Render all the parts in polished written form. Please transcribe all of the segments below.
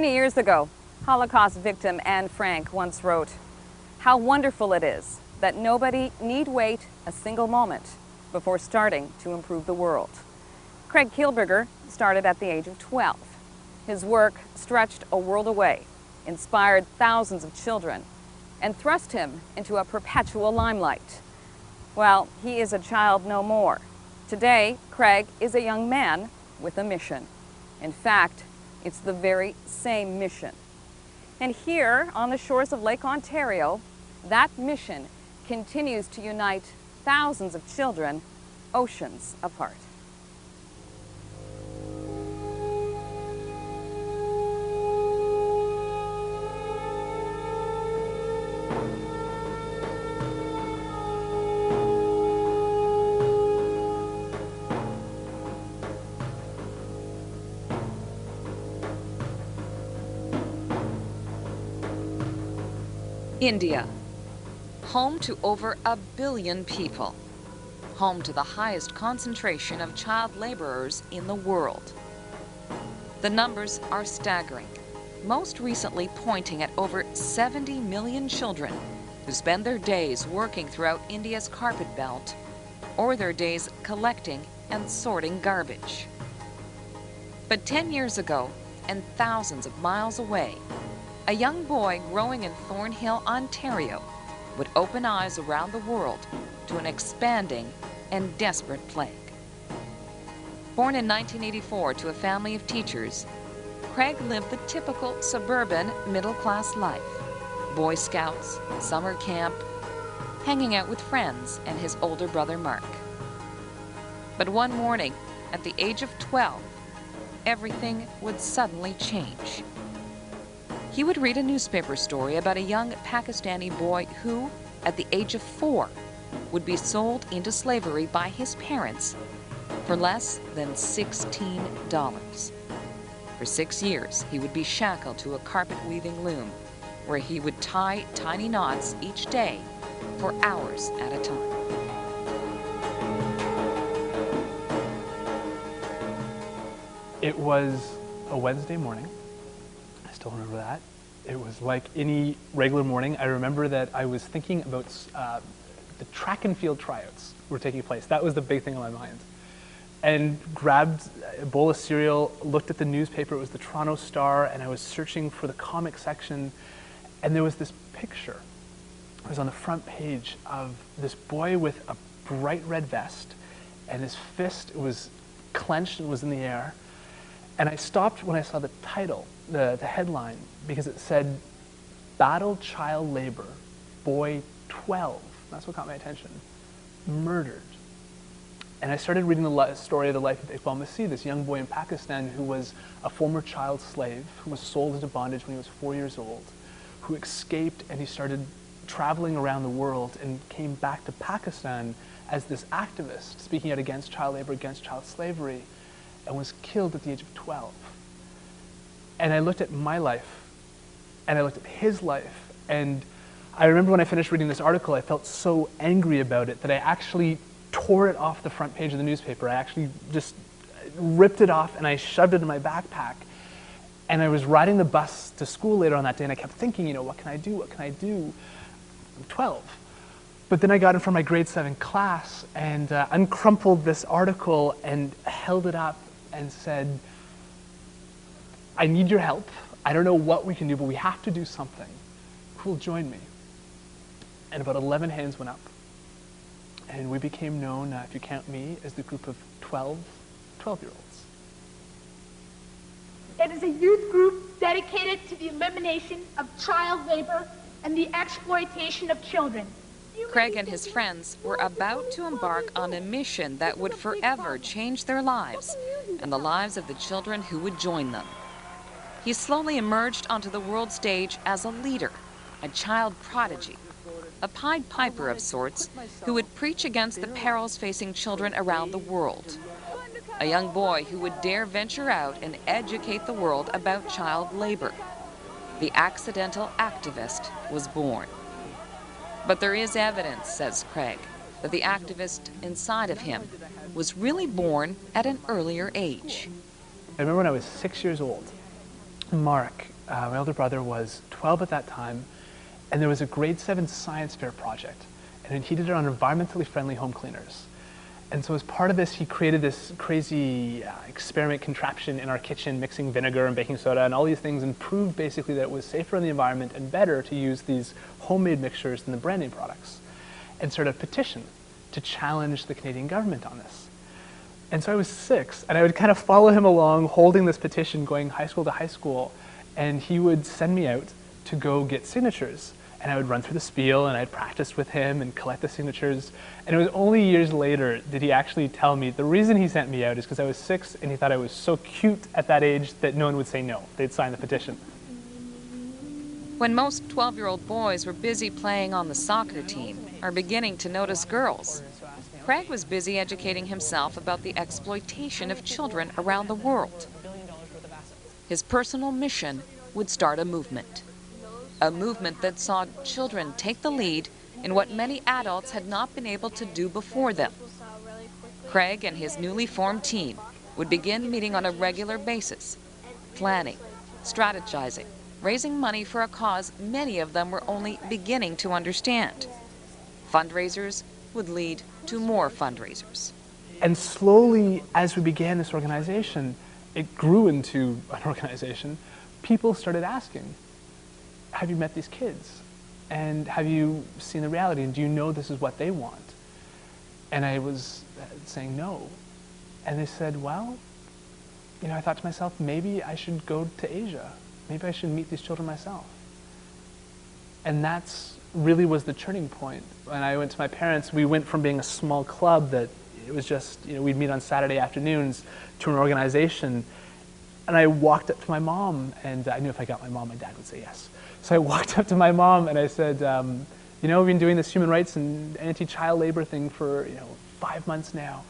Many years ago, Holocaust victim Anne Frank once wrote, "How wonderful it is that nobody need wait a single moment before starting to improve the world." Craig Keilburger started at the age of 12. His work stretched a world away, inspired thousands of children, and thrust him into a perpetual limelight. Well, he is a child no more. Today, Craig is a young man with a mission. In fact, it's the very same mission. And here, on the shores of Lake Ontario, that mission continues to unite thousands of children oceans apart. India, home to over 1 billion people, home to the highest concentration of child laborers in the world. The numbers are staggering, most recently pointing at over 70 million children who spend their days working throughout India's carpet belt or their days collecting and sorting garbage. But 10 years ago, and thousands of miles away, a young boy growing in Thornhill, Ontario, would open eyes around the world to an expanding and desperate plague. Born in 1984 to a family of teachers, Craig lived the typical suburban middle-class life. Boy Scouts, summer camp, hanging out with friends and his older brother Mark. But one morning, at the age of 12, everything would suddenly change. He would read a newspaper story about a young Pakistani boy who, at the age of 4, would be sold into slavery by his parents for less than $16. For 6 years, he would be shackled to a carpet-weaving loom where he would tie tiny knots each day for hours at a time. It was a Wednesday morning. I still remember that. It was like any regular morning. I remember that I was thinking about the track and field tryouts were taking place. That was the big thing on my mind. And grabbed a bowl of cereal, looked at the newspaper. It was the Toronto Star, and I was searching for the comic section, and there was this picture. It was on the front page of this boy with a bright red vest, and his fist was clenched and was in the air. And I stopped when I saw the title, the headline, because it said, "Battle Child Labor, Boy 12." That's what caught my attention. Murdered. And I started reading the story of the life of Iqbal Masih, this young boy in Pakistan who was a former child slave, who was sold into bondage when he was 4 years old, who escaped, and he started traveling around the world and came back to Pakistan as this activist, speaking out against child labor, against child slavery, and was killed at the age of 12. And I looked at my life, and I looked at his life, and I remember when I finished reading this article, I felt so angry about it that I actually tore it off the front page of the newspaper. I actually just ripped it off, and I shoved it in my backpack. And I was riding the bus to school later on that day, and I kept thinking, you know, what can I do? What can I do? I'm 12. But then I got in front of my grade 7 class and uncrumpled this article and held it up and said, "I need your help. I don't know what we can do, but we have to do something. Who will join me?" And about 11 hands went up. And we became known, if you count me, as the group of 12-year-olds. It is a youth group dedicated to the elimination of child labor and the exploitation of children. Craig and his friends were about to embark on a mission that would forever change their lives and the lives of the children who would join them. He slowly emerged onto the world stage as a leader, a child prodigy, a Pied Piper of sorts who would preach against the perils facing children around the world. A young boy who would dare venture out and educate the world about child labor. The accidental activist was born. But there is evidence, says Craig, that the activist inside of him was really born at an earlier age. I remember when I was 6 years old, Mark, my older brother was 12 at that time, and there was a grade 7 science fair project, and he did it on environmentally friendly home cleaners. And so as part of this, he created this crazy experiment contraption in our kitchen, mixing vinegar and baking soda and all these things, and proved basically that it was safer on the environment and better to use these homemade mixtures than the brand name products, and started a petition to challenge the Canadian government on this. And so I was 6, and I would kind of follow him along, holding this petition, going high school to high school, and he would send me out to go get signatures. And I would run through the spiel, and I'd practice with him and collect the signatures. And it was only years later did he actually tell me the reason he sent me out is because I was 6 and he thought I was so cute at that age that no one would say no. They'd sign the petition. When most 12-year-old boys were busy playing on the soccer team or beginning to notice girls, Craig was busy educating himself about the exploitation of children around the world. His personal mission would start a movement that saw children take the lead in what many adults had not been able to do before them. Craig and his newly formed team would begin meeting on a regular basis, planning, strategizing, raising money for a cause many of them were only beginning to understand. Fundraisers would lead to more fundraisers. And slowly, as we began this organization, it grew into an organization. People started asking, have you met these kids? And have you seen the reality? And do you know this is what they want? And I was saying no. And they said, well, you know, I thought to myself, maybe I should go to Asia. Maybe I should meet these children myself. And that's really was the turning point. When I went to my parents, we went from being a small club that it was just, you know, we'd meet on Saturday afternoons to an organization. And I walked up to my mom, and I knew if I got my mom, my dad would say yes. So I walked up to my mom and I said, you know, we've been doing this human rights and anti-child labor thing for, you know, 5 months now.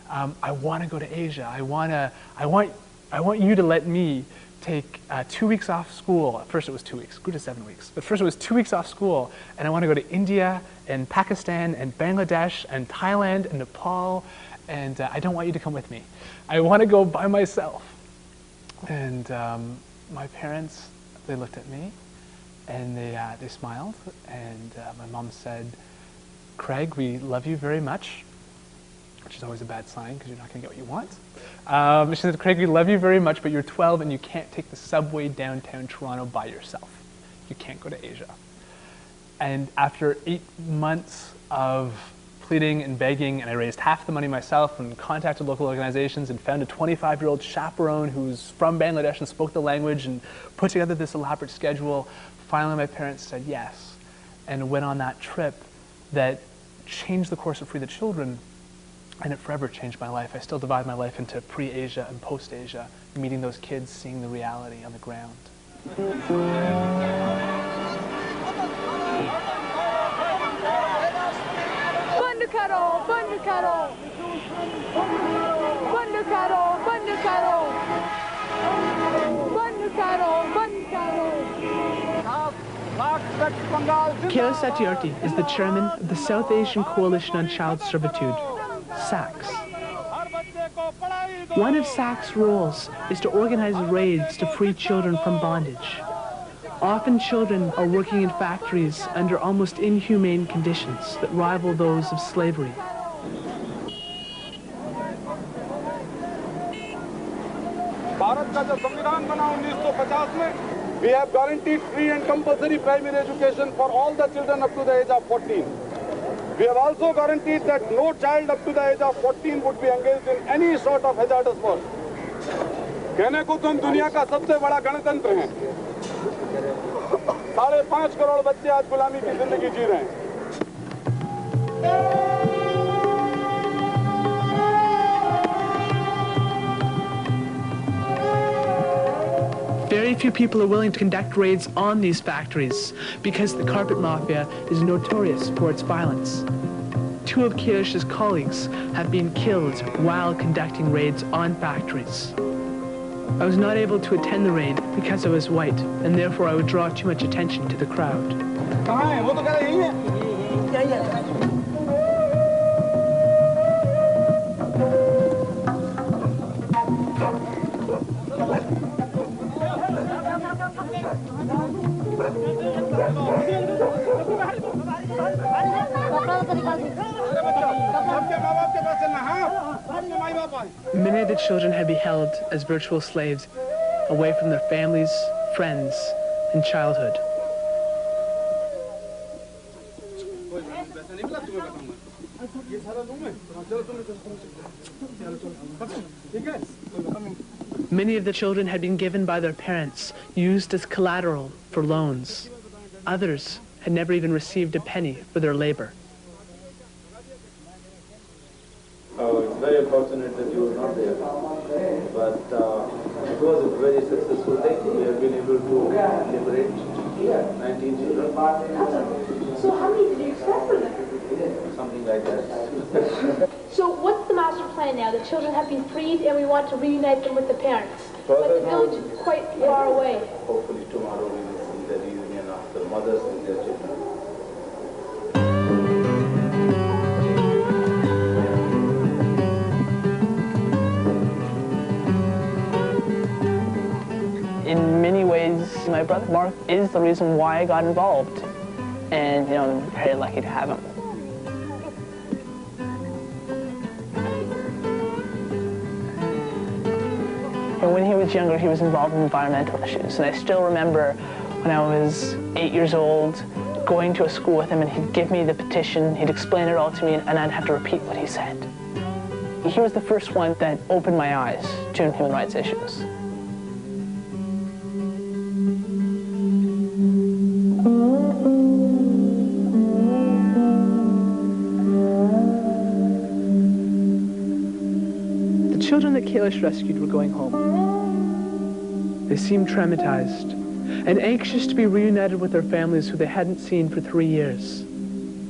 I want to go to Asia. I want you to let me take 2 weeks off school. At first it was 2 weeks, grew to 7 weeks. But first it was 2 weeks off school, and I want to go to India and Pakistan and Bangladesh and Thailand and Nepal, and I don't want you to come with me. I want to go by myself. And my parents, they looked at me, and they smiled, and my mom said, Craig, we love you very much, which is always a bad sign because you're not going to get what you want. She said, Craig, we love you very much, but you're 12 and you can't take the subway downtown Toronto by yourself. You can't go to Asia. And after 8 months of pleading and begging, and I raised half the money myself and contacted local organizations and found a 25-year-old chaperone who's from Bangladesh and spoke the language and put together this elaborate schedule. Finally, my parents said yes and went on that trip that changed the course of Free the Children, and it forever changed my life. I still divide my life into pre-Asia and post-Asia, meeting those kids, seeing the reality on the ground. Keo Satyarthi is the chairman of the South Asian Coalition on Child Servitude, SACS. One of SACS' roles is to organize raids to free children from bondage. Often children are working in factories under almost inhumane conditions that rival those of slavery. We have guaranteed free and compulsory primary education for all the children up to the age of 14. We have also guaranteed that no child up to the age of 14 would be engaged in any sort of hazardous work. कहने को तुम दुनिया का सबसे बड़ा गणतंत्र हैं। 5.5 करोड़ बच्चे आज गुलामी की जिंदगी जी रहे हैं। Very few people are willing to conduct raids on these factories because the carpet mafia is notorious for its violence. 2 of Kirish's colleagues have been killed while conducting raids on factories. I was not able to attend the raid because I was white, and therefore I would draw too much attention to the crowd. Many of the children had been held as virtual slaves, away from their families, friends, and childhood. Many of the children had been given by their parents, used as collateral for loans. Others had never even received a penny for their labor. It's very unfortunate that you were not there, but it was a very successful thing. We have been able to liberate 19 children. So how many did you expect for them? Something like that. So what's the master plan now? The children have been freed and we want to reunite them with the parents. But the village is quite far away. Hopefully tomorrow we will see the reunion of the mothers and their children. In many ways, my brother Mark is the reason why I got involved. And, you know, I'm very lucky to have him. And when he was younger, he was involved in environmental issues. And I still remember when I was 8 years old, going to a school with him, and he'd give me the petition, he'd explain it all to me, and I'd have to repeat what he said. He was the first one that opened my eyes to human rights issues. The children that Kailash rescued were going home. They seemed traumatized and anxious to be reunited with their families who they hadn't seen for 3 years.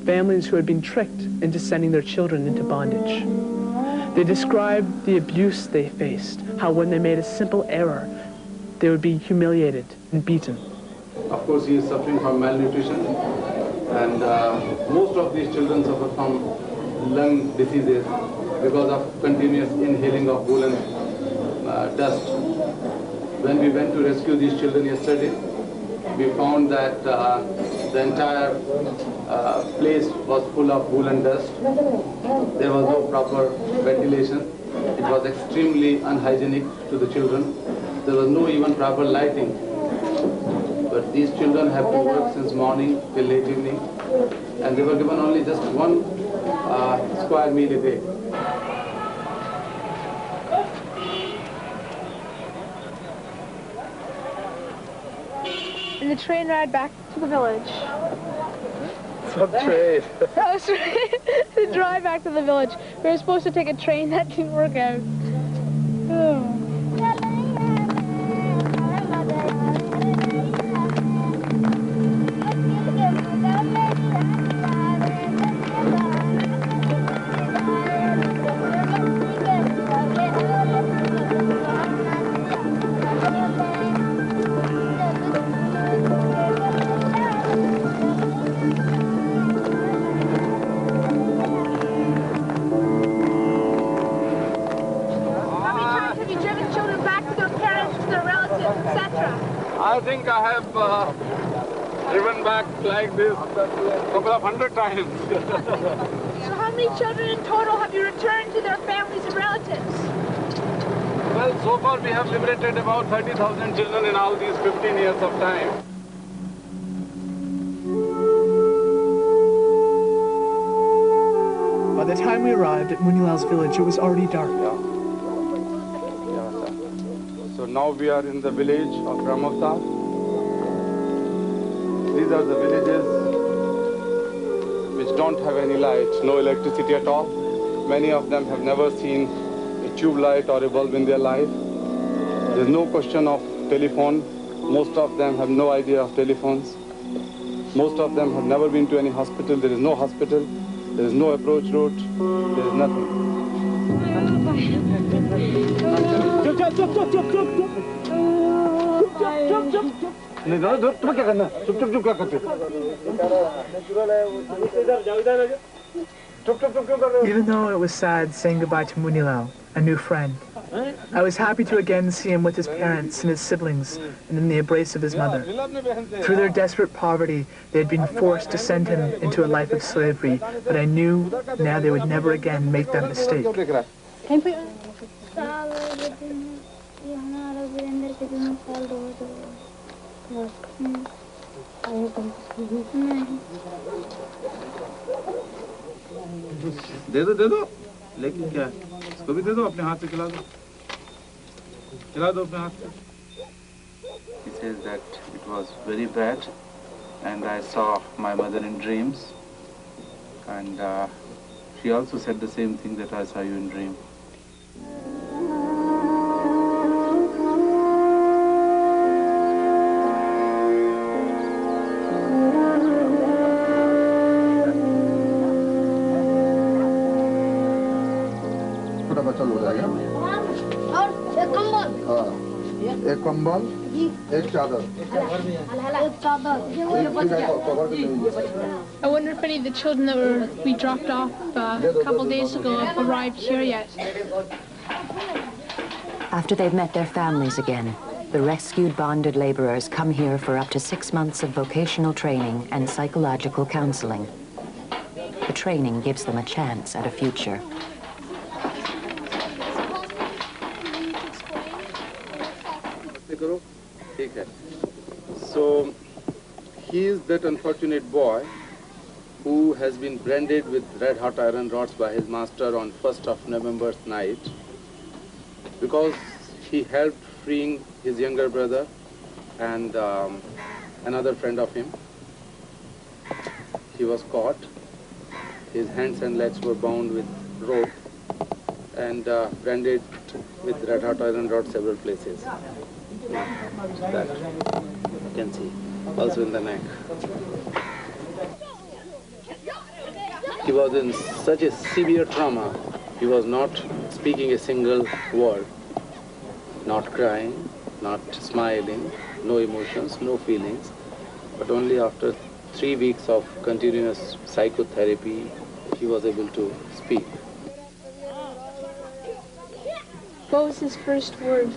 Families who had been tricked into sending their children into bondage. They described the abuse they faced, how when they made a simple error, they would be humiliated and beaten. Of course, he is suffering from malnutrition, and most of these children suffer from lung diseases because of continuous inhaling of woolen dust. When we went to rescue these children yesterday, we found that the entire place was full of woolen dust. There was no proper ventilation. It was extremely unhygienic to the children. There was no even proper lighting. But these children have to work since morning till late evening, and they were given only just 1 square meal a day. And the train ride back to the village. Some trade. That was right. The drive back to the village. We were supposed to take a train that didn't work out. Oh. I think I have driven back like this a couple of 100 times. So how many children in total have you returned to their families and relatives? Well, so far we have liberated about 30,000 children in all these 15 years of time. By the time we arrived at Munilal's village, it was already dark. So now we are in the village of Ramavta. These are the villages which don't have any light, no electricity at all. Many of them have never seen a tube light or a bulb in their life. There's no question of telephone. Most of them have no idea of telephones. Most of them have never been to any hospital. There is no hospital. There is no approach road. There is nothing. Even though it was sad saying goodbye to Munilal, a new friend, I was happy to again see him with his parents and his siblings and in the embrace of his mother. Through their desperate poverty, they had been forced to send him into a life of slavery, but I knew now they would never again make that mistake. दे दो लेकिन क्या इसको भी दे दो अपने हाथ से खिला दो अपने हाथ से. He says that it was very bad and I saw my mother in dreams, and she also said the same thing, that I saw you in dream. एक कंबल एक चादर I wonder if any of the children that we dropped off a couple days ago have arrived here yet. After they've met their families again, the rescued bonded laborers come here for up to 6 months of vocational training and psychological counseling. The training gives them a chance at a future. So he is that unfortunate boy who has been branded with red hot iron rods by his master on 1st of November's night, because he helped freeing his younger brother and another friend of him. He was caught. His hands and legs were bound with rope and branded with red hot iron rods several places. That you can see, also in the neck. He was in such a severe trauma, he was not speaking a single word, not crying, not smiling, no emotions, no feelings, but only after 3 weeks of continuous psychotherapy, he was able to speak. What was his first word?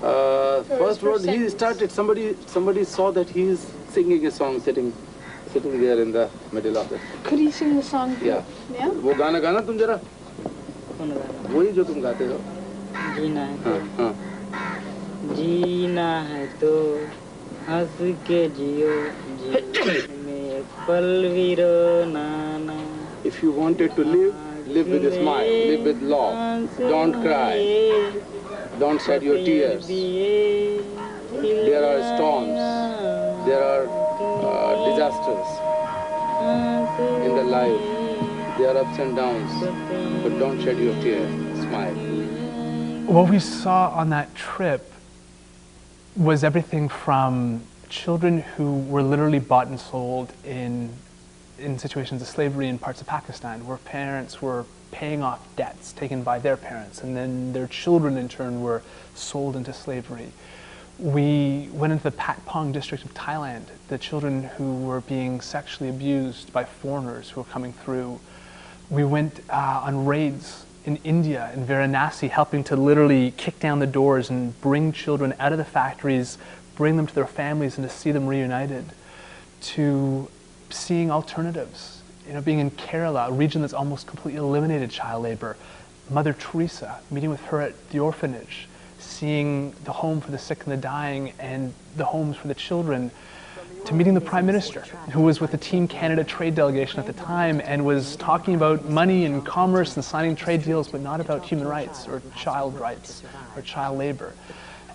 First word, he started, somebody saw that he is singing a song sitting there in the middle of it. Could he sing the song? Yeah. Yeah? वो गाना गाना तुम जरा, वही जो तुम गाते हो. जीना है हाँ. जीना है तो हंस के जियो में पल भी रोना ना. If you wanted to live, live with a smile, live with love. Don't cry. Don't shed your tears. There are storms. There are disasters in the life. There are ups and downs. But don't shed your tears. Smile. What we saw on that trip was everything from children who were literally bought and sold in situations of slavery in parts of Pakistan, where parents were paying off debts taken by their parents, and then their children in turn were sold into slavery. We went into the Patpong district of Thailand, the children who were being sexually abused by foreigners who were coming through. We went on raids in India, in Varanasi, helping to literally kick down the doors and bring children out of the factories, bring them to their families and to see them reunited, to seeing alternatives. You know, being in Kerala, a region that's almost completely eliminated child labor. Mother Teresa, meeting with her at the orphanage, seeing the home for the sick and the dying and the homes for the children, to meeting the Prime Minister, who was with the Team Canada trade delegation at the time and was talking about money and commerce and signing trade deals, but not about human rights or child labor.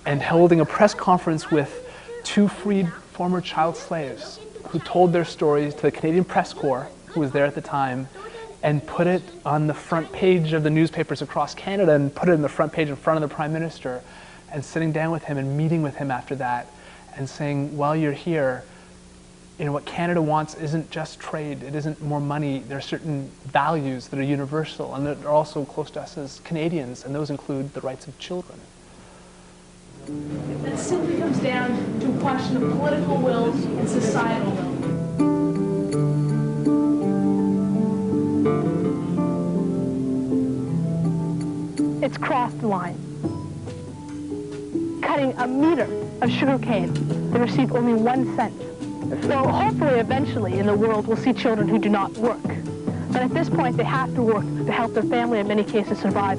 And holding a press conference with 2 freed former child slaves who told their stories to the Canadian Press Corps, who was there at the time, and put it on the front page of the newspapers across Canada and put it in the front page in front of the Prime Minister, and sitting down with him and meeting with him after that and saying, while you're here, you know, what Canada wants isn't just trade, it isn't more money, there are certain values that are universal and that are also close to us as Canadians, and those include the rights of children. It simply comes down to a question of political will and societal will. It's crossed the line. cutting a meter of sugar cane, they receive only 1 cent. So hopefully, eventually, in the world, we'll see children who do not work. But at this point, they have to work to help their family, in many cases, survive.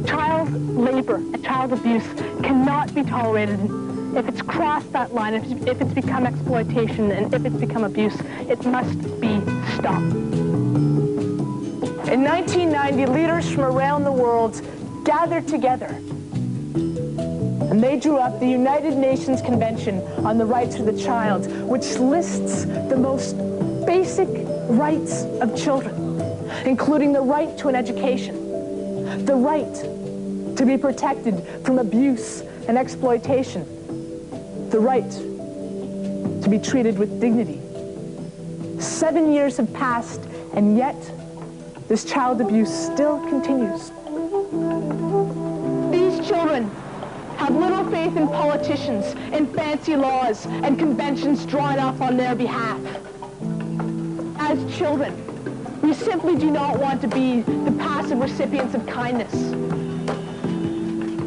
Child labor and child abuse cannot be tolerated. If it's crossed that line, if it's become exploitation, and if it's become abuse, it must be stopped. In 1990, leaders from around the world gathered together, and they drew up the United Nations Convention on the Rights of the Child, which lists the most basic rights of children, including the right to an education, the right to be protected from abuse and exploitation, the right to be treated with dignity. 7 years have passed, and yet this child abuse still continues. These children have little faith in politicians, in fancy laws and conventions drawn up on their behalf. As children, we simply do not want to be the passive recipients of kindness.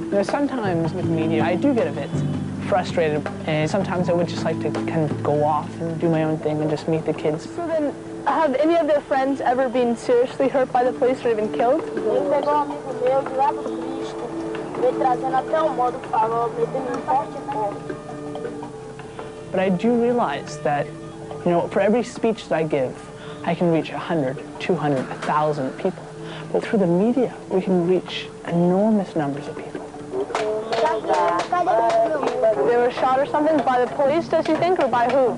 You know, sometimes with media, I do get a bit frustrated, and sometimes I would just like to kind of go off and do my own thing and just meet the kids. So then, have any of their friends ever been seriously hurt by the police or even killed? But I do realize that, you know, for every speech that I give, I can reach 100, 200, 1,000 people. But through the media, we can reach enormous numbers of people. They were shot or something by the police, does you think, or by who?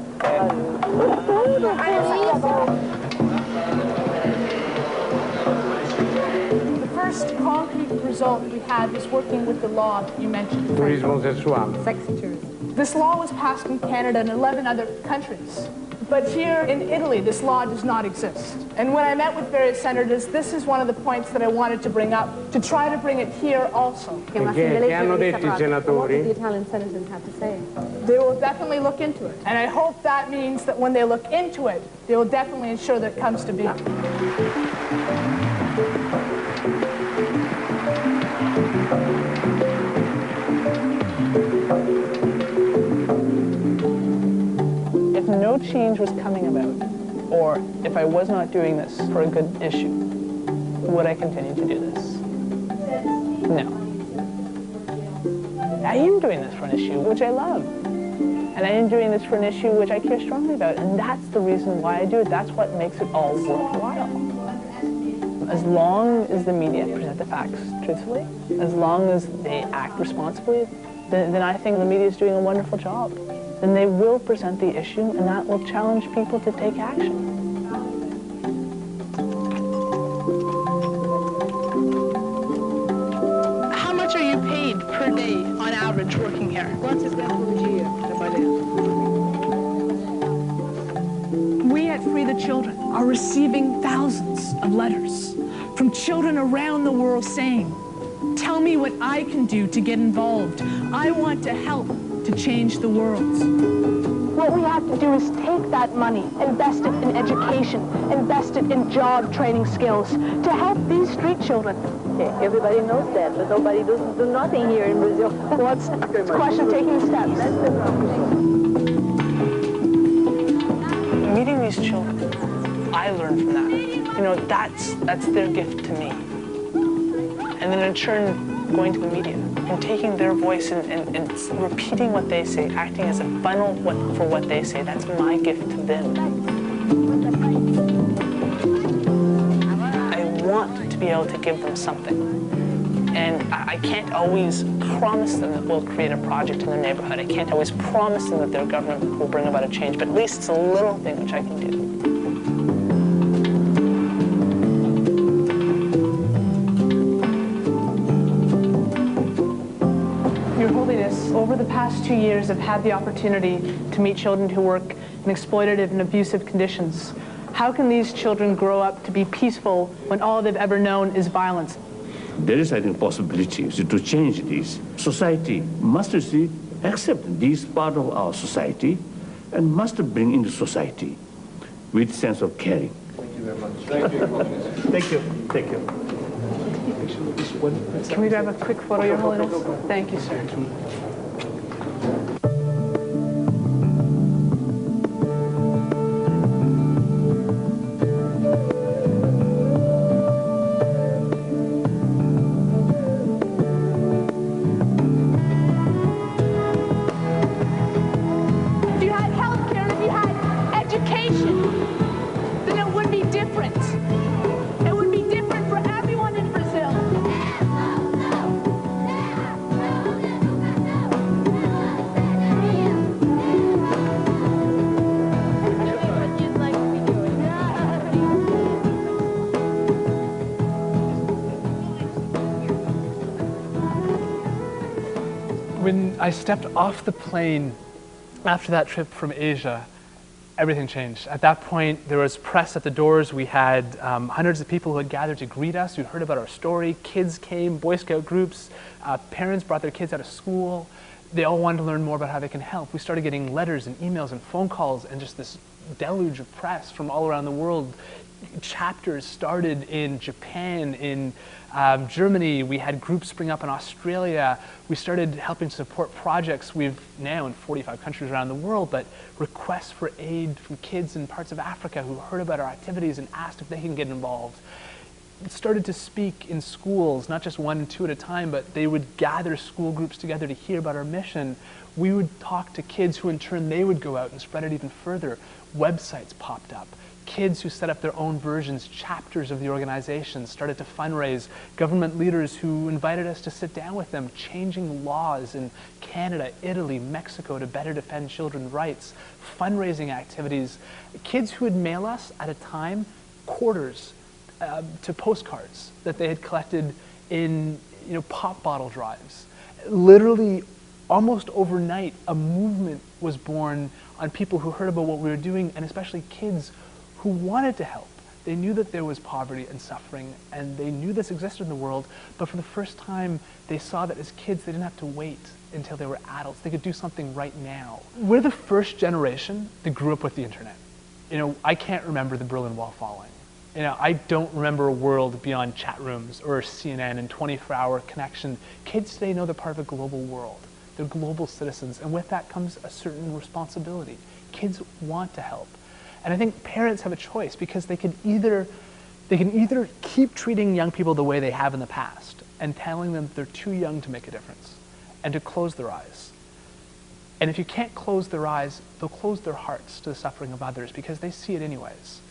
The first concrete result we had was working with the law that you mentioned. Turismo sexual. Sex tourism. This law was passed in Canada and 11 other countries. But here in Italy, this law does not exist. And when I met with various senators, this is one of the points that I wanted to bring up, to try to bring it here also. What did the Italian senators have to say? They will definitely look into it. And I hope that means that when they look into it, they will definitely ensure that it comes to be. If no change was coming about, or if I was not doing this for a good issue, would I continue to do this? No. I am doing this for an issue which I love. And I am doing this for an issue which I care strongly about. And that's the reason why I do it. That's what makes it all worthwhile. As long as the media present the facts truthfully, as long as they act responsibly, then I think the media is doing a wonderful job. Then they will present the issue, and that will challenge people to take action. How much are you paid per day on average working here? We at Free the Children are receiving thousands of letters from children around the world saying, "Tell me what I can do to get involved. I want to help to change the world." What we have to do is take that money, invest it in education, invest it in job training skills to help these street children. Okay, everybody knows that, but nobody doesn't do nothing here in Brazil. Well, it's a question of taking the steps. Meeting these children, I learned from that. You know, that's their gift to me. And then in turn, going to the media and taking their voice and repeating what they say, acting as a funnel for what they say, that's my gift to them. I want to be able to give them something. And I can't always promise them that we'll create a project in their neighborhood. I can't always promise them that their government will bring about a change, but at least it's a little thing which I can do. Your Holiness, over the past 2 years, I've had the opportunity to meet children who work in exploitative and abusive conditions. How can these children grow up to be peaceful when all they've ever known is violence? There is, I think, possibility to change this. Society must accept this part of our society and must bring into society with sense of caring. Thank you very much. Thank you. Thank you. Thank you. Can we grab a quick photo, Your Holiness? Thank you, sir. I stepped off the plane after that trip from Asia, everything changed. At that point, there was press at the doors. We had hundreds of people who had gathered to greet us, who heard about our story. Kids came, Boy Scout groups, parents brought their kids out of school. They all wanted to learn more about how they can help. We started getting letters and emails and phone calls and just this deluge of press from all around the world. Chapters started in Japan, in Germany. We had groups spring up in Australia. We started helping to support projects we've now in 45 countries around the world, but requests for aid from kids in parts of Africa who heard about our activities and asked if they can get involved. It started to speak in schools, not just 1 and 2 at a time, but they would gather school groups together to hear about our mission. We would talk to kids who in turn they would go out and spread it even further. Websites popped up. Kids who set up their own versions, chapters of the organization, started to fundraise. Government leaders who invited us to sit down with them, changing laws in Canada, Italy, Mexico to better defend children's rights. Fundraising activities. Kids who would mail us at a time quarters to postcards that they had collected in pop bottle drives. Literally, almost overnight, a movement was born on people who heard about what we were doing, and especially kids who wanted to help. They knew that there was poverty and suffering, and they knew this existed in the world, but for the first time, they saw that as kids, they didn't have to wait until they were adults. They could do something right now. We're the first generation that grew up with the internet. I can't remember the Berlin Wall falling. I don't remember a world beyond chat rooms or CNN and 24-hour connection. Kids today know they're part of a global world. They're global citizens, and with that comes a certain responsibility. Kids want to help. And I think parents have a choice, because they can either keep treating young people the way they have in the past and telling them they're too young to make a difference and to close their eyes. And if you can't close their eyes, they'll close their hearts to the suffering of others because they see it anyways.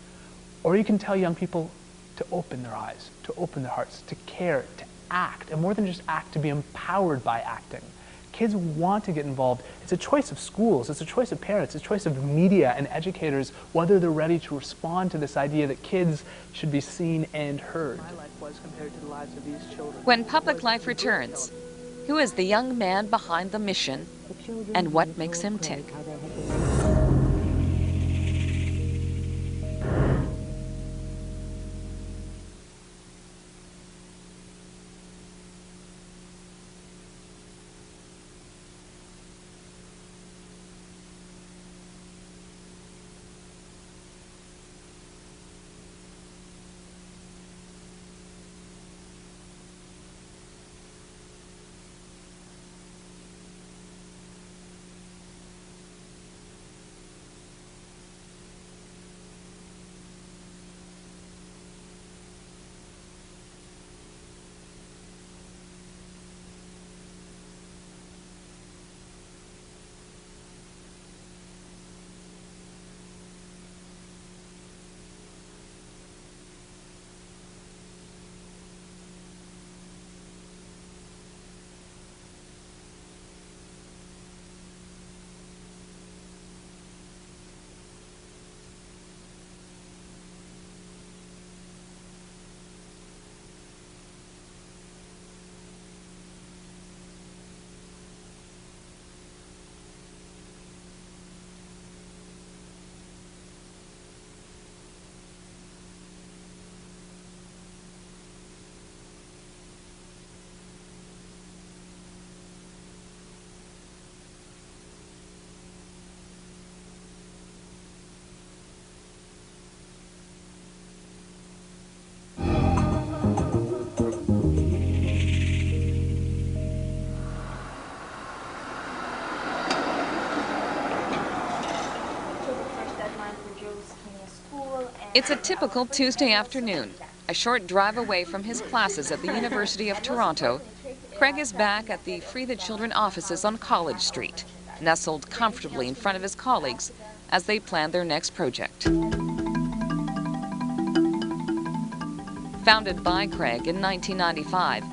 Or you can tell young people to open their eyes, to open their hearts, to care, to act, and more than just act, to be empowered by acting. Kids want to get involved. It's a choice of schools, it's a choice of parents, it's a choice of media and educators, whether they're ready to respond to this idea that kids should be seen and heard. My life was compared to the lives of these children. When public life returns, who is the young man behind the mission, and what makes him tick? It's a typical Tuesday afternoon. A short drive away from his classes at the University of Toronto, Craig is back at the Free the Children offices on College Street, nestled comfortably in front of his colleagues as they plan their next project. Founded by Craig in 1995,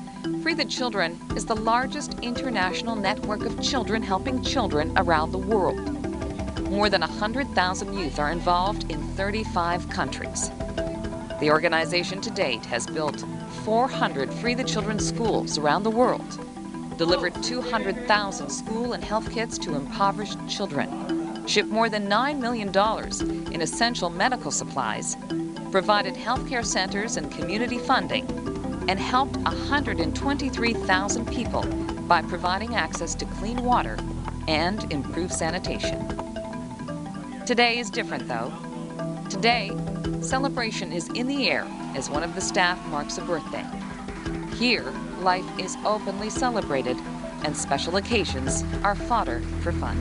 Free the Children is the largest international network of children helping children around the world. More than 100,000 youth are involved in 35 countries. The organization to date has built 400 Free the Children schools around the world. delivered 200,000 school and health kits to impoverished children, shipped more than $9 million in essential medical supplies, provided healthcare centers and community funding, and helped 123,000 people by providing access to clean water and improved sanitation. Today is different, though. Today, celebration is in the air as one of the staff marks a birthday. Here, life is openly celebrated, and special occasions are fodder for fun.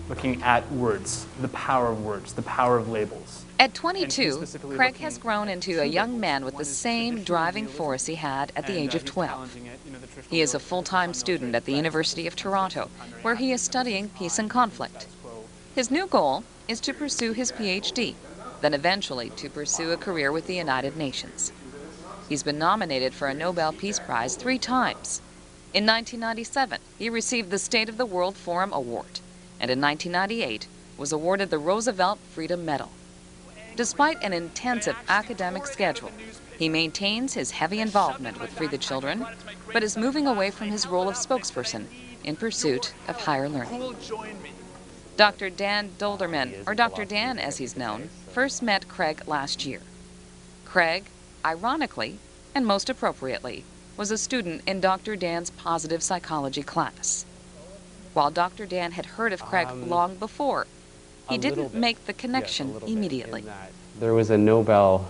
Looking at words, the power of words, the power of labels. At 22, Craig has grown into a young man with the same driving force he had at the age of 12. He is a full-time student at the University of Toronto, where he is studying peace and conflict. His new goal is to pursue his PhD, then eventually to pursue a career with the United Nations. He's been nominated for a Nobel Peace Prize 3 times. In 1997, he received the State of the World Forum Award, and in 1998 was awarded the Roosevelt Freedom Medal. Despite an intensive academic schedule, he maintains his heavy involvement with Free the Children, but is moving away from his role of spokesperson in pursuit of higher learning. Dr. Dan Dolderman, or Dr. Dan as he's known, first met Craig last year. Craig, ironically, and most appropriately, was a student in Dr. Dan's positive psychology class. While Dr. Dan had heard of Craig long before, he didn't make the connection immediately. There was a Nobel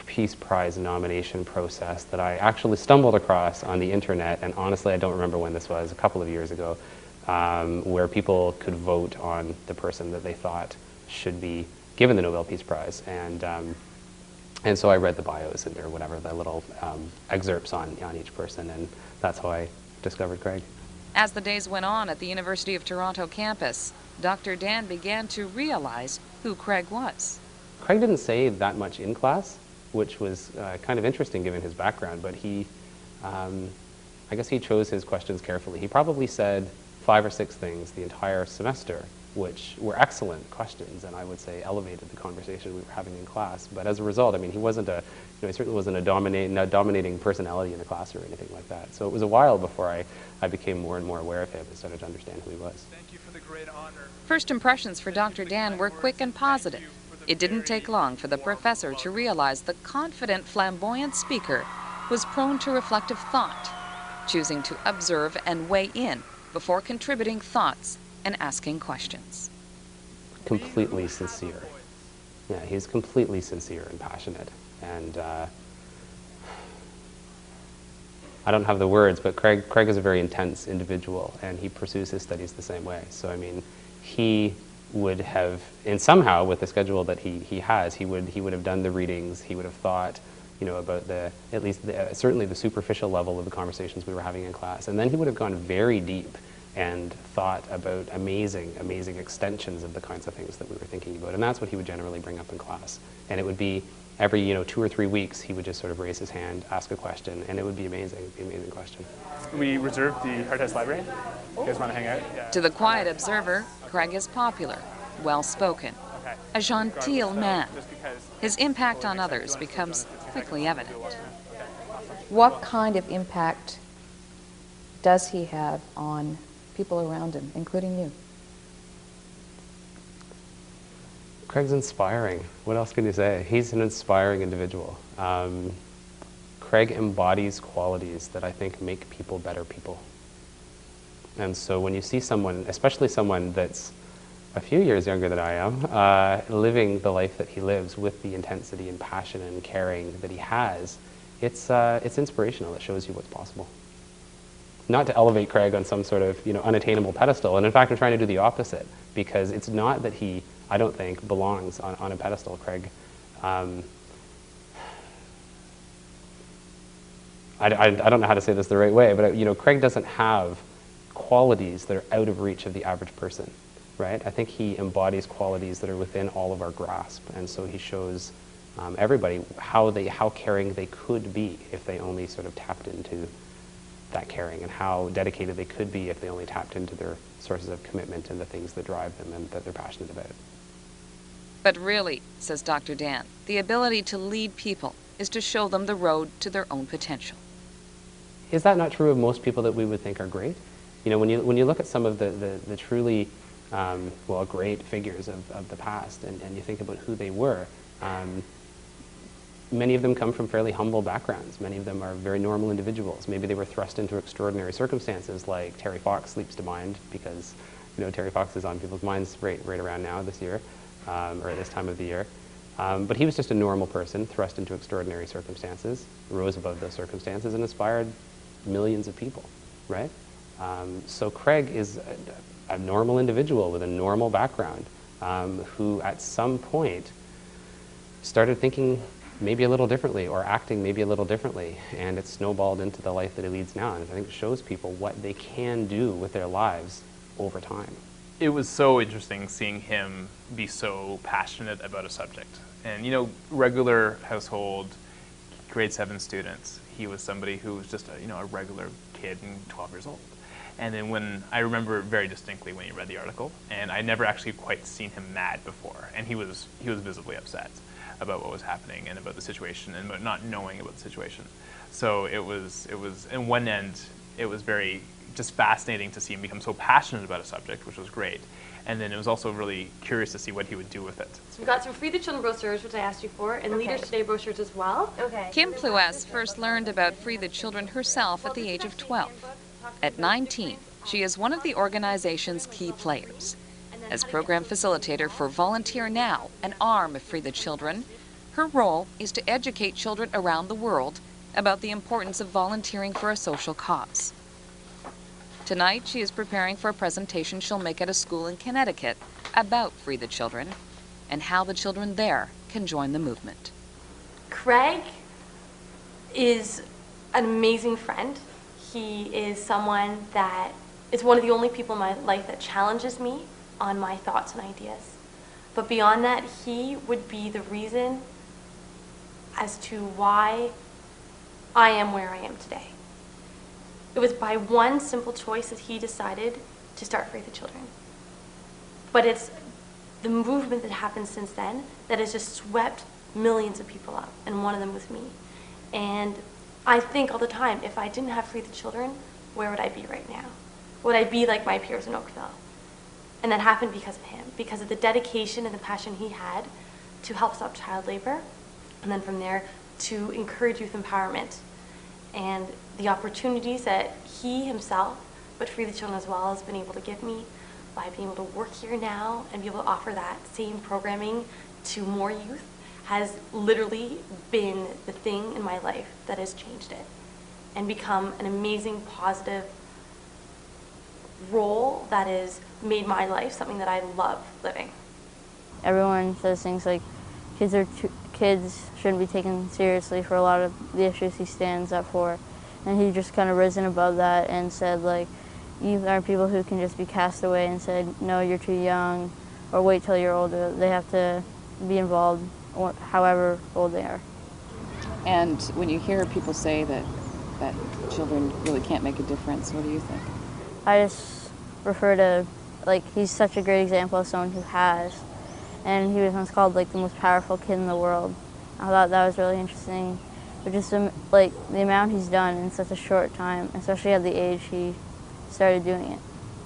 Peace Prize nomination process that I actually stumbled across on the internet, and honestly I don't remember when this was, a couple of years ago, where people could vote on the person that they thought should be given the Nobel Peace Prize. And so I read the bios and or whatever, the little excerpts on each person, and that's how I discovered Craig. As the days went on at the University of Toronto campus, Dr. Dan began to realize who Craig was. Craig didn't say that much in class, which was kind of interesting given his background, but he, I guess he chose his questions carefully. He probably said 5 or 6 things the entire semester, which were excellent questions, and I would say elevated the conversation we were having in class. But as a result, I mean, he wasn't a, he certainly wasn't a dominating personality in the class or anything like that. So it was a while before I became more and more aware of him and started to understand who he was. Thank you for the great honor. First impressions for Dr. Dan were quick and positive. It didn't take long for the professor to realize the confident, flamboyant speaker was prone to reflective thought, choosing to observe and weigh in before contributing thoughts and asking questions. Completely sincere. Yeah, he's completely sincere and passionate. And I don't have the words, but Craig is a very intense individual, and he pursues his studies the same way. So I mean, he would have, and somehow with the schedule that he has, he would have done the readings. He would have thought, you know, about the, at least certainly the superficial level of the conversations we were having in class, and then he would have gone very deep and thought about amazing extensions of the kinds of things that we were thinking about. And that's what he would generally bring up in class. And it would be every 2 or 3 weeks, he would just sort of raise his hand, ask a question, and it would be amazing. It would be an amazing question. We reserved the Hart House Library. You guys want to hang out? Yeah. To the quiet observer, Craig is popular, well-spoken, a genteel man. His impact on others becomes quickly evident. What kind of impact does he have on people around him, including you? Craig's inspiring. What else can you say? He's an inspiring individual. Craig embodies qualities that I think make people better people. And so when you see someone, especially someone that's a few years younger than I am, living the life that he lives with the intensity and passion and caring that he has, it's inspirational. It shows you what's possible. Not to elevate Craig on some sort of unattainable pedestal, and in fact I'm trying to do the opposite, because it's not that he, I don't think, belongs on a pedestal. Craig, I don't know how to say this the right way, but Craig doesn't have qualities that are out of reach of the average person, right? I think he embodies qualities that are within all of our grasp, and so he shows everybody how caring they could be if they only sort of tapped into that caring, and how dedicated they could be if they only tapped into their sources of commitment and the things that drive them and that they're passionate about. But really, says Dr. Dan, the ability to lead people is to show them the road to their own potential. is that not true of most people that we would think are great? You know, when you look at some of the truly, well, great figures of the past, and you think about who they were, many of them come from fairly humble backgrounds. Many of them are very normal individuals. Maybe they were thrust into extraordinary circumstances, like Terry Fox leaps to mind, because, you know, Terry Fox is on people's minds right around now this year, or at this time of the year. But he was just a normal person thrust into extraordinary circumstances, rose above those circumstances, and inspired millions of people, right? So Craig is a normal individual with a normal background, who at some point started thinking maybe a little differently, or acting maybe a little differently, and it snowballed into the life that he leads now. And I think it shows people what they can do with their lives over time. It was so interesting seeing him be so passionate about a subject. And, you know, regular household, grade 7 students, he was somebody who was just a, you know, a regular kid and 12 years old. And then when, I remember very distinctly when he read the article, and I never actually quite seen him mad before, and he was visibly upset about what was happening and about the situation and about not knowing about the situation. So it was in one end, it was very just fascinating to see him become so passionate about a subject, which was great. And then it was also really curious to see what he would do with it. So we've got some Free the Children brochures, which I asked you for, and Leaders Today brochures as well. Okay. Kim Pluess first learned about Free the Children herself at the age of 12. At 19, she is one of the organization's key players. As program facilitator for Volunteer Now, an arm of Free the Children, her role is to educate children around the world about the importance of volunteering for a social cause. Tonight, she is preparing for a presentation she'll make at a school in Connecticut about Free the Children and how the children there can join the movement. Craig is an amazing friend. He is someone that is one of the only people in my life that challenges me on my thoughts and ideas. But beyond that, he would be the reason as to why I am where I am today. It was by one simple choice that he decided to start Free the Children. But it's the movement that happened since then that has just swept millions of people up, and one of them was me. And I think all the time, if I didn't have Free the Children, where would I be right now? Would I be like my peers in Oakville? And that happened because of him, because of the dedication and the passion he had to help stop child labor, and then from there to encourage youth empowerment. And the opportunities that he himself, but Free the Children as well, has been able to give me by being able to work here now and be able to offer that same programming to more youth has literally been the thing in my life that has changed it and become an amazing, positive role that has made my life something that I love living. Everyone says things like kids shouldn't be taken seriously for a lot of the issues he stands up for. And he just kind of risen above that and said, like, youth aren't people who can just be cast away and said, no, you're too young, or wait till you're older. They have to be involved however old they are. And when you hear people say that children really can't make a difference, what do you think? I just refer to, like, he's such a great example of someone who has. And he was once called, like, the most powerful kid in the world. I thought that was really interesting. But just, like, the amount he's done in such a short time, especially at the age he started doing it.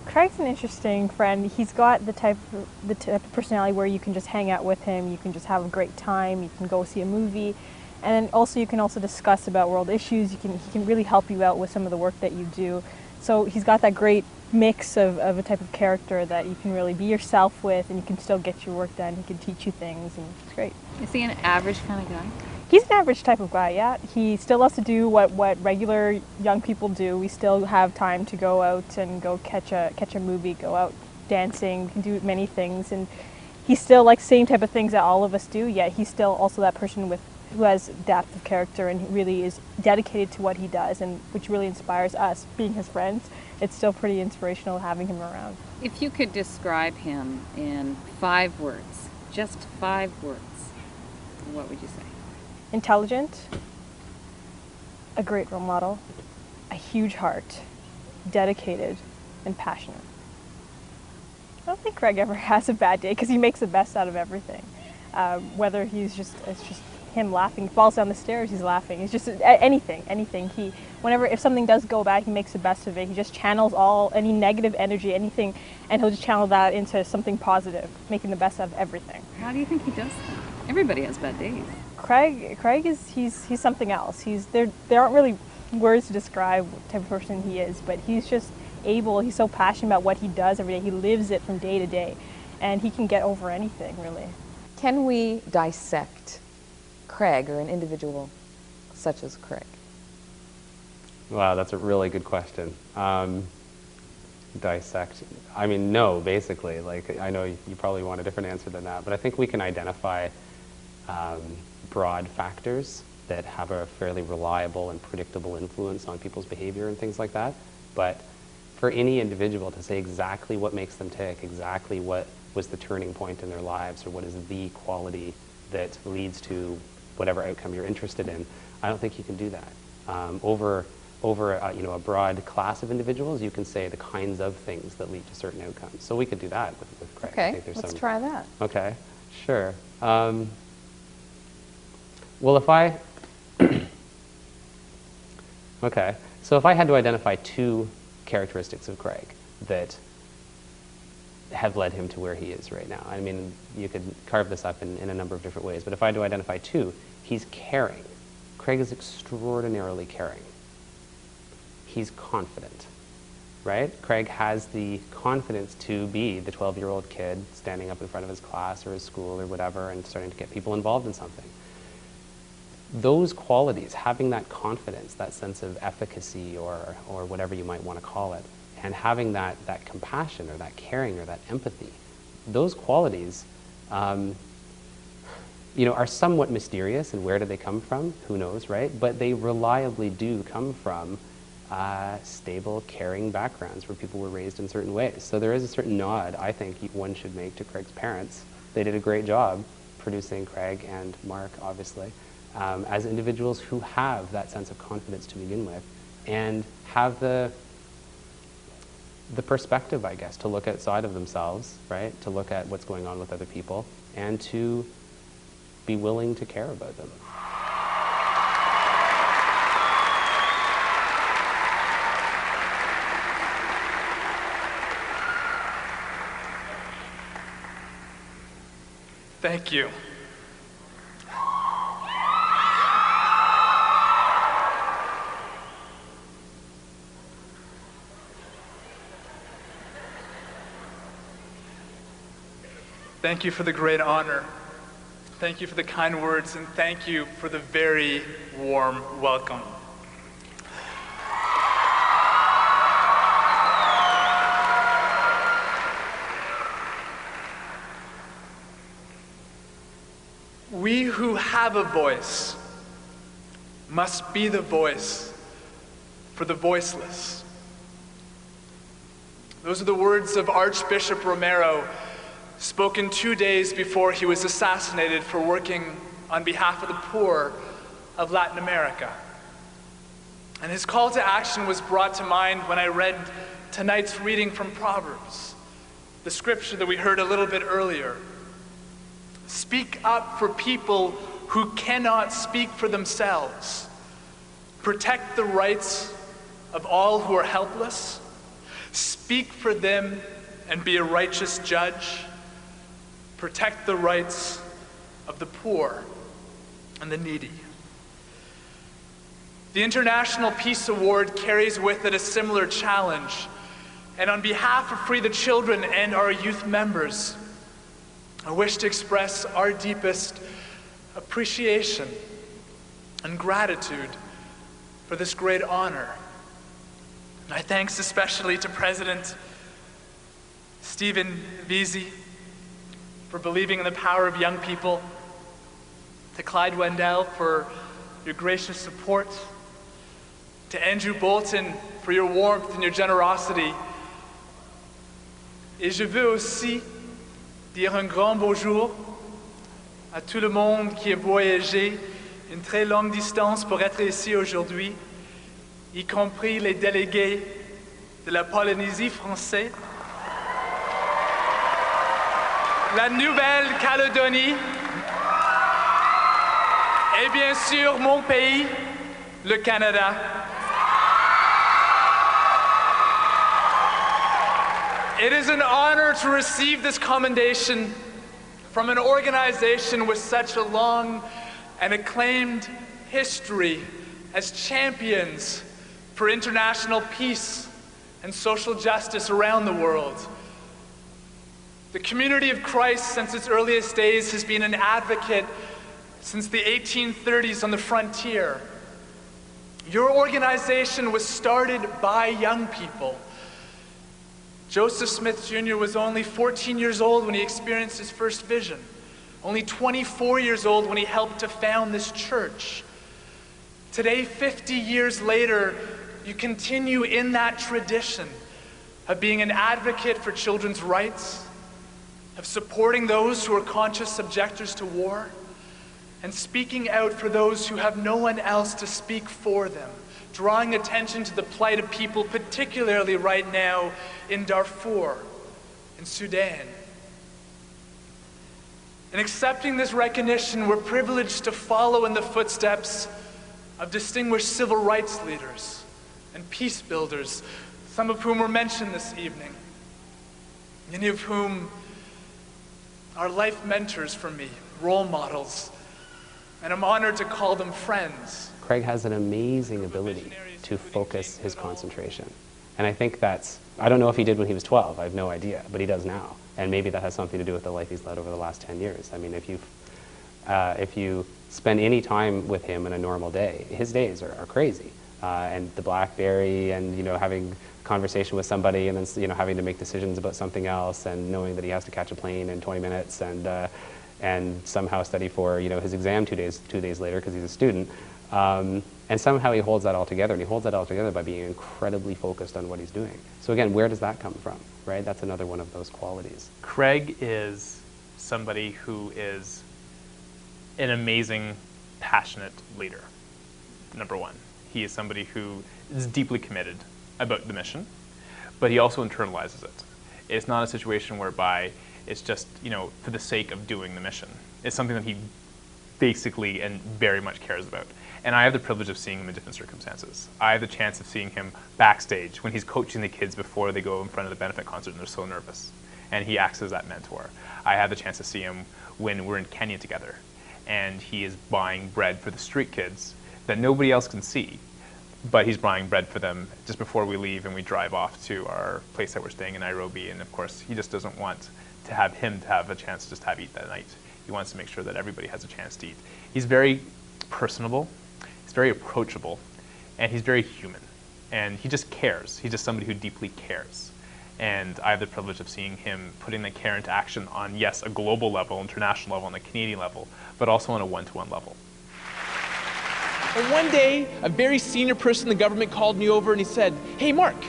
Craig's an interesting friend. He's got the type of personality where you can just hang out with him, you can just have a great time, you can go see a movie, and then also you can also discuss about world issues. He can really help you out with some of the work that you do. So he's got that great mix of a type of character that you can really be yourself with, and you can still get your work done. He can teach you things, and it's great. Is he an average kind of guy? He's an average type of guy, yeah. He still loves to do what regular young people do. We still have time to go out and go catch a movie, go out dancing. We can do many things, and he's still like the same type of things that all of us do, yet he's still also that person who has depth of character and really is dedicated to what he does, and which really inspires us, being his friends. It's still pretty inspirational having him around. If you could describe him in 5 words, just 5 words, what would you say? Intelligent, a great role model, a huge heart, dedicated, and passionate. I don't think Craig ever has a bad day because he makes the best out of everything. Whether it's just him laughing. He falls down the stairs, he's laughing. He's just anything. If something does go bad, he makes the best of it. He just channels any negative energy, anything, and he'll just channel that into something positive, making the best out of everything. How do you think he does that? Everybody has bad days. Craig is he's something else. There aren't really words to describe what type of person he is, but he's just able. He's so passionate about what he does every day. He lives it from day to day, and he can get over anything, really. Can we dissect Craig, or an individual such as Craig? Wow, that's a really good question. Dissect. I mean, no, basically. Like, I know you probably want a different answer than that, but I think we can identify broad factors that have a fairly reliable and predictable influence on people's behavior and things like that. But for any individual to say exactly what makes them tick, exactly what was the turning point in their lives, or what is the quality that leads to whatever outcome you're interested in, I don't think you can do that. Over a broad class of individuals, you can say the kinds of things that lead to certain outcomes. So we could do that with Craig. Okay, let's try that. Okay, sure. Well, if I okay, so if I had to identify two characteristics of Craig that have led him to where he is right now. I mean, you could carve this up in a number of different ways, but if I had to identify two, he's caring. Craig is extraordinarily caring. He's confident, right? Craig has the confidence to be the 12-year-old kid standing up in front of his class or his school or whatever and starting to get people involved in something. Those qualities, having that confidence, that sense of efficacy or whatever you might want to call it, and having that compassion or that caring or that empathy, those qualities are somewhat mysterious, and where do they come from? Who knows, right? But they reliably do come from stable, caring backgrounds where people were raised in certain ways. So there is a certain nod, I think, one should make to Craig's parents. They did a great job producing Craig and Mark, obviously, as individuals who have that sense of confidence to begin with, and have the perspective, I guess, to look outside of themselves, right? To look at what's going on with other people, and to be willing to care about them. Thank you. Thank you for the great honor. Thank you for the kind words, and thank you for the very warm welcome. We who have a voice must be the voice for the voiceless. Those are the words of Archbishop Romero, spoken 2 days before he was assassinated for working on behalf of the poor of Latin America. And his call to action was brought to mind when I read tonight's reading from Proverbs, the scripture that we heard a little bit earlier. Speak up for people who cannot speak for themselves. Protect the rights of all who are helpless. Speak for them and be a righteous judge. Protect the rights of the poor and the needy. The International Peace Award carries with it a similar challenge. And on behalf of Free the Children and our youth members, I wish to express our deepest appreciation and gratitude for this great honor. My thanks especially to President Stephen Vesey for believing in the power of young people, to Clyde Wendell for your gracious support, to Andrew Bolton for your warmth and your generosity. Et je veux aussi dire un grand bonjour à tout le monde qui a voyagé une très longue distance pour être ici aujourd'hui, y compris les délégués de la Polynésie française, la Nouvelle-Calédonie, Et bien sûr, mon pays, le Canada. It is an honor to receive this commendation from an organization with such a long and acclaimed history as champions for international peace and social justice around the world. The Community of Christ, since its earliest days, has been an advocate since the 1830s on the frontier. Your organization was started by young people. Joseph Smith Jr. was only 14 years old when he experienced his first vision, only 24 years old when he helped to found this church. Today, 50 years later, you continue in that tradition of being an advocate for children's rights, of supporting those who are conscious objectors to war, and speaking out for those who have no one else to speak for them, drawing attention to the plight of people, particularly right now in Darfur, in Sudan. In accepting this recognition, we're privileged to follow in the footsteps of distinguished civil rights leaders and peace builders, some of whom were mentioned this evening, many of whom are life mentors for me, role models, and I'm honored to call them friends. Craig has an amazing ability to focus his concentration. And I think that's, I don't know if he did when he was 12, I have no idea, but he does now. And maybe that has something to do with the life he's led over the last 10 years. I mean, if you spend any time with him in a normal day, his days are crazy. And the BlackBerry and, having conversation with somebody and then, having to make decisions about something else and knowing that he has to catch a plane in 20 minutes and somehow study for, his exam two days later because he's a student. And somehow he holds that all together, and he holds that all together by being incredibly focused on what he's doing. So again, where does that come from, right? That's another one of those qualities. Craig is somebody who is an amazing, passionate leader, number one. He is somebody who is deeply committed about the mission, but he also internalizes it. It's not a situation whereby it's just, for the sake of doing the mission. It's something that he basically and very much cares about. And I have the privilege of seeing him in different circumstances. I have the chance of seeing him backstage when he's coaching the kids before they go in front of the benefit concert and they're so nervous. And he acts as that mentor. I have the chance to see him when we're in Kenya together and he is buying bread for the street kids that nobody else can see, but he's buying bread for them just before we leave and we drive off to our place that we're staying in Nairobi. And of course, he just doesn't want to have him to have a chance to just have eat that night. He wants to make sure that everybody has a chance to eat. He's very personable. He's very approachable, and he's very human, and he just cares. He's just somebody who deeply cares, and I have the privilege of seeing him putting that care into action on, yes, a global level, international level, and a Canadian level, but also on a one-to-one level. And one day, a very senior person in the government called me over and he said, "Hey, Mark,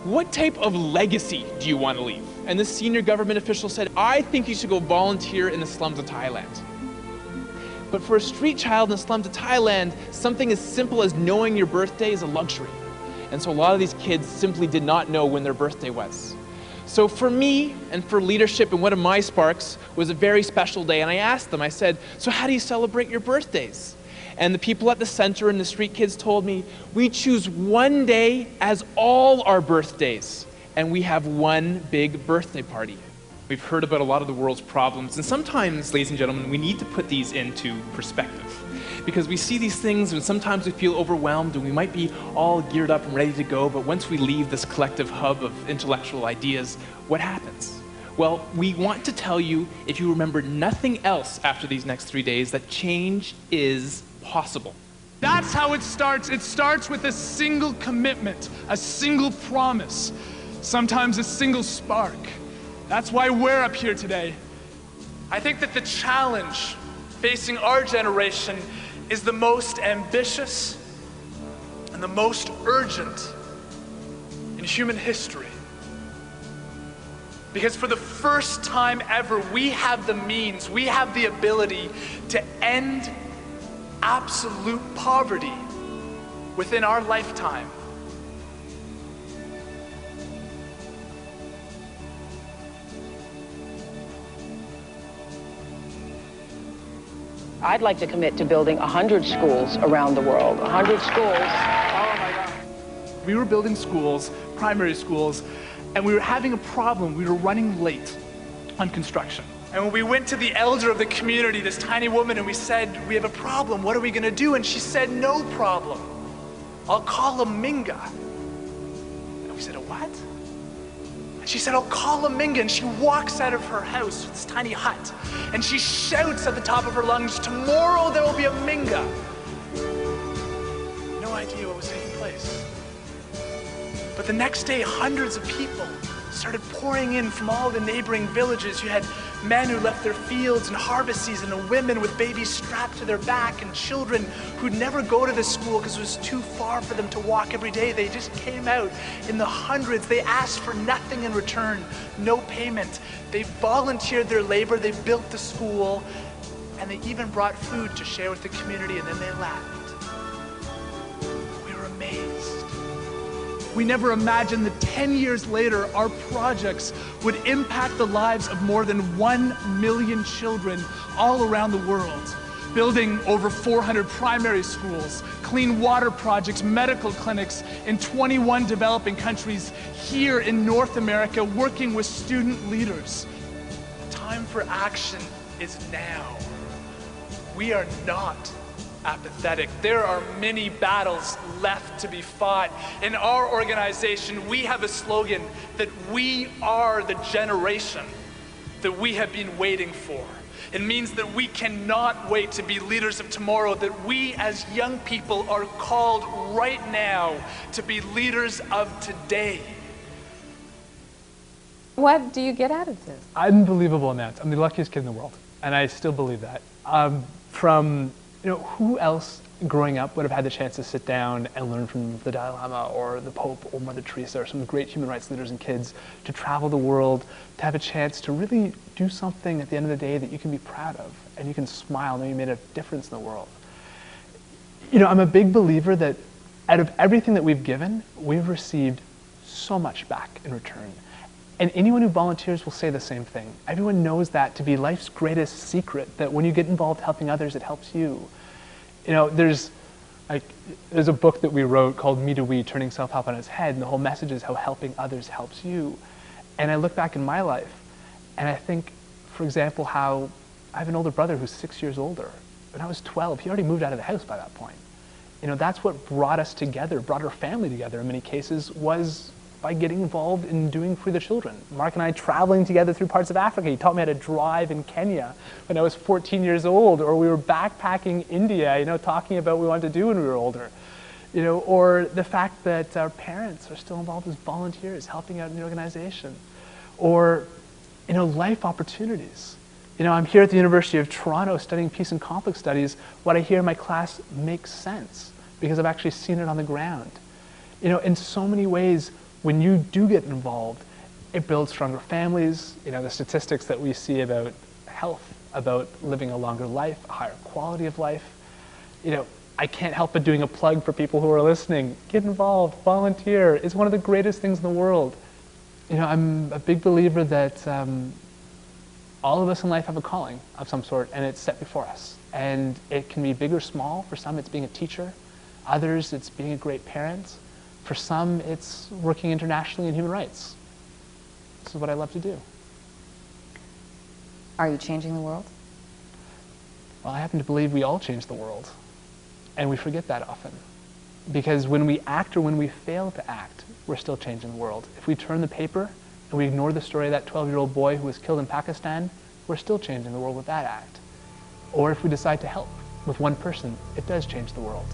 what type of legacy do you want to leave?" And this senior government official said, "I think you should go volunteer in the slums of Thailand." But for a street child in the slums of Thailand, something as simple as knowing your birthday is a luxury. And so a lot of these kids simply did not know when their birthday was. So for me and for leadership, and one of my sparks was a very special day. And I asked them, I said, "So how do you celebrate your birthdays?" And the people at the center and the street kids told me, "We choose one day as all our birthdays, and we have one big birthday party." We've heard about a lot of the world's problems, and sometimes, ladies and gentlemen, we need to put these into perspective. Because we see these things, and sometimes we feel overwhelmed, and we might be all geared up and ready to go, but once we leave this collective hub of intellectual ideas, what happens? Well, we want to tell you, if you remember nothing else after these next 3 days, that change is possible. That's how it starts. It starts with a single commitment, a single promise, sometimes a single spark. That's why we're up here today. I think that the challenge facing our generation is the most ambitious and the most urgent in human history. Because for the first time ever, we have the means, we have the ability to end absolute poverty within our lifetime. I'd like to commit to building 100 schools around the world. 100 schools. Oh my God. We were building schools, primary schools, and we were having a problem. We were running late on construction. And when we went to the elder of the community, this tiny woman, and we said, we have a problem, what are we gonna do? And she said, no problem. I'll call a Minga. And we said, a what? And she said, I'll call a Minga. And she walks out of her house, this tiny hut, and she shouts at the top of her lungs, tomorrow there will be a Minga. No idea what was taking place. But the next day, hundreds of people started pouring in from all the neighboring villages. You had men who left their fields and harvest season, and women with babies strapped to their back, and children who'd never go to the school because it was too far for them to walk every day. They just came out in the hundreds. They asked for nothing in return, no payment. They volunteered their labor, they built the school, and they even brought food to share with the community, and then they left. We were amazed. We never imagined that 10 years later, our projects would impact the lives of more than 1 million children all around the world. Building over 400 primary schools, clean water projects, medical clinics in 21 developing countries, here in North America, working with student leaders. The time for action is now. We are not apathetic. There are many battles left to be fought. In our organization, we have a slogan that we are the generation that we have been waiting for. It means that we cannot wait to be leaders of tomorrow, that we as young people are called right now to be leaders of today. What do you get out of this? Unbelievable amounts. I'm the luckiest kid in the world, and I still believe that. Who else growing up would have had the chance to sit down and learn from the Dalai Lama or the Pope or Mother Teresa or some great human rights leaders and kids, to travel the world, to have a chance to really do something at the end of the day that you can be proud of and you can smile and you made a difference in the world. I'm a big believer that out of everything that we've given, we've received so much back in return. And anyone who volunteers will say the same thing. Everyone knows that to be life's greatest secret, that when you get involved helping others, it helps you. There's a book that we wrote called Me to We, Turning Self-Help on its Head, and the whole message is how helping others helps you. And I look back in my life, and I think, for example, how I have an older brother who's 6 years older. When I was 12, he already moved out of the house by that point. That's what brought us together, brought our family together in many cases, was by getting involved in doing Free the Children. Mark and I traveling together through parts of Africa. He taught me how to drive in Kenya when I was 14 years old, or we were backpacking India, talking about what we wanted to do when we were older. Or the fact that our parents are still involved as volunteers, helping out in the organization. Or, life opportunities. I'm here at the University of Toronto studying peace and conflict studies. What I hear in my class makes sense because I've actually seen it on the ground. In so many ways, when you do get involved, it builds stronger families. The statistics that we see about health, about living a longer life, a higher quality of life. I can't help but doing a plug for people who are listening. Get involved, volunteer. It's one of the greatest things in the world. I'm a big believer that all of us in life have a calling of some sort, and it's set before us. And it can be big or small. For some, it's being a teacher. Others, it's being a great parent. For some, it's working internationally in human rights. This is what I love to do. Are you changing the world? Well, I happen to believe we all change the world. And we forget that often. Because when we act or when we fail to act, we're still changing the world. If we turn the paper and we ignore the story of that 12-year-old boy who was killed in Pakistan, we're still changing the world with that act. Or if we decide to help with one person, it does change the world.